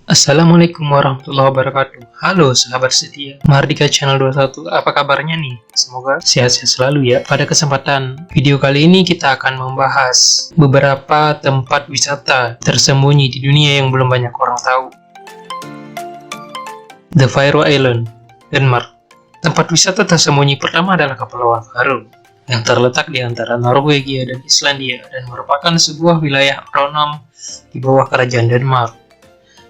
Assalamualaikum warahmatullahi wabarakatuh. Halo sahabat setia Mahardika Channel 21, apa kabarnya nih? Semoga sehat-sehat selalu ya. Pada kesempatan video kali ini kita akan membahas beberapa tempat wisata tersembunyi di dunia yang belum banyak orang tahu. The Faroe Island, Denmark. Tempat wisata tersembunyi pertama adalah Kepulauan Faroe yang terletak di antara Norwegia dan Islandia dan merupakan sebuah wilayah otonom di bawah kerajaan Denmark.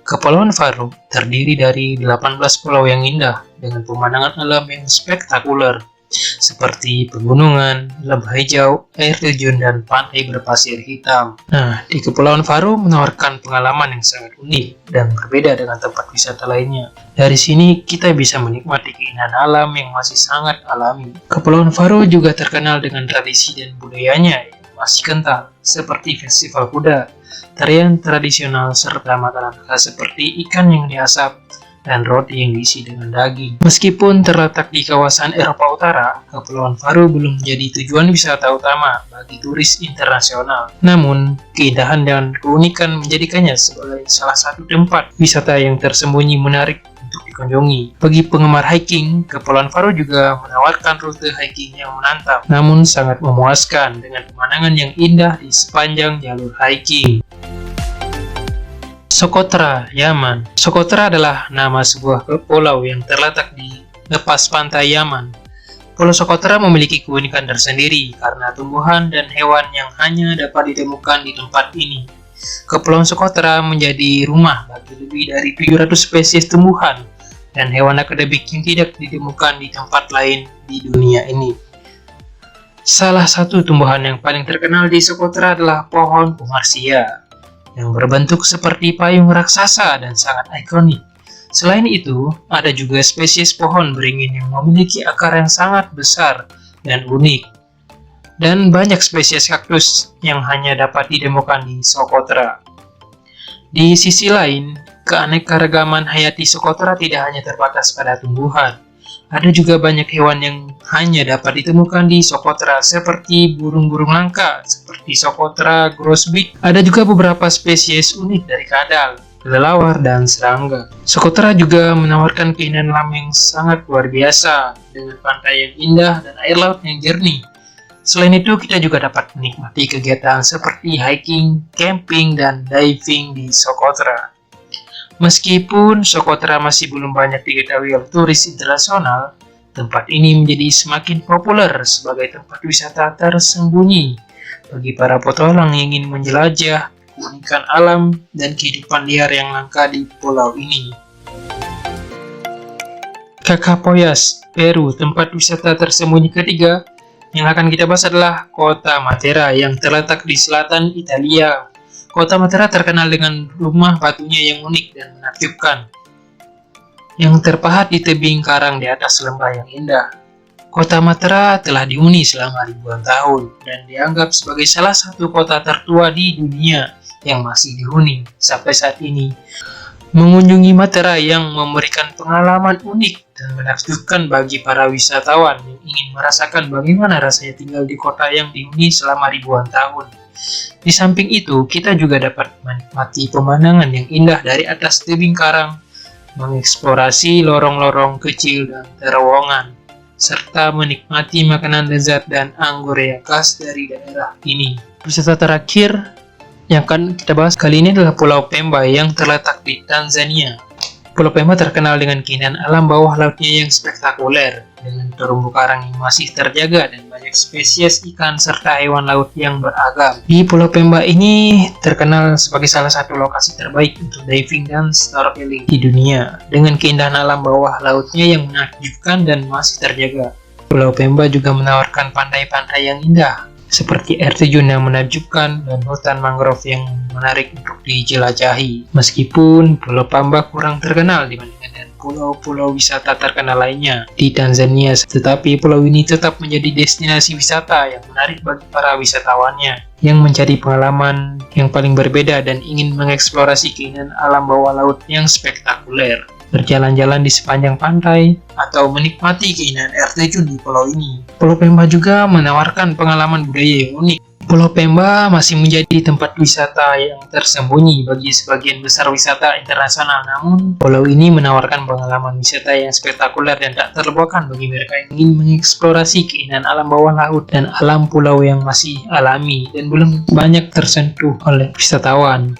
Kepulauan Faroe terdiri dari 18 pulau yang indah dengan pemandangan alam yang spektakuler seperti pegunungan, lembah hijau, air terjun, dan pantai berpasir hitam. Nah, di Kepulauan Faroe menawarkan pengalaman yang sangat unik dan berbeda dengan tempat wisata lainnya. Dari sini kita bisa menikmati keindahan alam yang masih sangat alami. Kepulauan Faroe juga terkenal dengan tradisi dan budayanya yang masih kental, seperti festival kuda, tarian tradisional, serta makanan khas seperti ikan yang diasap dan roti yang diisi dengan daging. Meskipun terletak di kawasan Eropa Utara, Kepulauan Faroe belum menjadi tujuan wisata utama bagi turis internasional. Namun, keindahan dan keunikan menjadikannya sebagai salah satu tempat wisata yang tersembunyi menarik untuk dikunjungi. Bagi penggemar hiking, Kepulauan Faroe juga menawarkan rute hiking yang menantang, namun sangat memuaskan dengan pemandangan yang indah di sepanjang jalur hiking. Socotra, Yaman. Socotra adalah nama sebuah pulau yang terletak di lepas pantai Yaman. Pulau Socotra memiliki keunikan tersendiri karena tumbuhan dan hewan yang hanya dapat ditemukan di tempat ini. Kepulauan Socotra menjadi rumah bagi lebih dari 700 spesies tumbuhan dan hewan akademik yang tidak ditemukan di tempat lain di dunia ini. Salah satu tumbuhan yang paling terkenal di Socotra adalah pohon Pumartia yang berbentuk seperti payung raksasa dan sangat ikonik. Selain itu, ada juga spesies pohon beringin yang memiliki akar yang sangat besar dan unik. Dan banyak spesies kaktus yang hanya dapat ditemukan di Socotra. Di sisi lain, keanekaragaman hayati Socotra tidak hanya terbatas pada tumbuhan. Ada juga banyak hewan yang hanya dapat ditemukan di Socotra seperti burung-burung langka seperti Socotra grosbeak. Ada juga beberapa spesies unik dari kadal, kelelawar, dan serangga. Socotra juga menawarkan keindahan alam yang sangat luar biasa dengan pantai yang indah dan air laut yang jernih. Selain itu, kita juga dapat menikmati kegiatan seperti hiking, camping, dan diving di Socotra. Meskipun Socotra masih belum banyak diketahui oleh turis internasional, tempat ini menjadi semakin populer sebagai tempat wisata tersembunyi bagi para petualang yang ingin menjelajah keunikan alam dan kehidupan liar yang langka di pulau ini. Cacapoyas, Peru. Tempat wisata tersembunyi ketiga yang akan kita bahas adalah Kota Matera yang terletak di selatan Italia. Kota Matera terkenal dengan rumah batunya yang unik dan menakjubkan, yang terpahat di tebing karang di atas lembah yang indah. Kota Matera telah dihuni selama ribuan tahun dan dianggap sebagai salah satu kota tertua di dunia yang masih dihuni sampai saat ini. Mengunjungi Matera yang memberikan pengalaman unik dan menakjubkan bagi para wisatawan yang ingin merasakan bagaimana rasanya tinggal di kota yang dihuni selama ribuan tahun. Di samping itu, kita juga dapat menikmati pemandangan yang indah dari atas tebing karang, mengeksplorasi lorong-lorong kecil dan terowongan, serta menikmati makanan lezat dan anggur yang khas dari daerah ini. Wisata terakhir yang akan kita bahas kali ini adalah Pulau Pemba yang terletak di Tanzania. Pulau Pemba terkenal dengan keindahan alam bawah lautnya yang spektakuler, dengan terumbu karang yang masih terjaga dan banyak spesies ikan serta hewan laut yang beragam. Di Pulau Pemba ini terkenal sebagai salah satu lokasi terbaik untuk diving dan snorkeling di dunia, dengan keindahan alam bawah lautnya yang menakjubkan dan masih terjaga. Pulau Pemba juga menawarkan pantai-pantai yang indah, seperti air terjun yang menakjubkan dan hutan mangrove yang menarik untuk dijelajahi. Meskipun Pulau Pemba kurang terkenal dibandingkan dengan pulau-pulau wisata terkenal lainnya di Tanzania, tetapi pulau ini tetap menjadi destinasi wisata yang menarik bagi para wisatawannya yang mencari pengalaman yang paling berbeda dan ingin mengeksplorasi keindahan alam bawah laut yang spektakuler. Berjalan-jalan di sepanjang pantai atau menikmati keindahan air terjun di pulau ini. Pulau Pemba juga menawarkan pengalaman budaya yang unik Pulau Pemba masih menjadi tempat wisata yang tersembunyi bagi sebagian besar wisata internasional, namun pulau ini menawarkan pengalaman wisata yang spektakuler dan tak terlupakan bagi mereka yang ingin mengeksplorasi keindahan alam bawah laut dan alam pulau yang masih alami dan belum banyak tersentuh oleh wisatawan.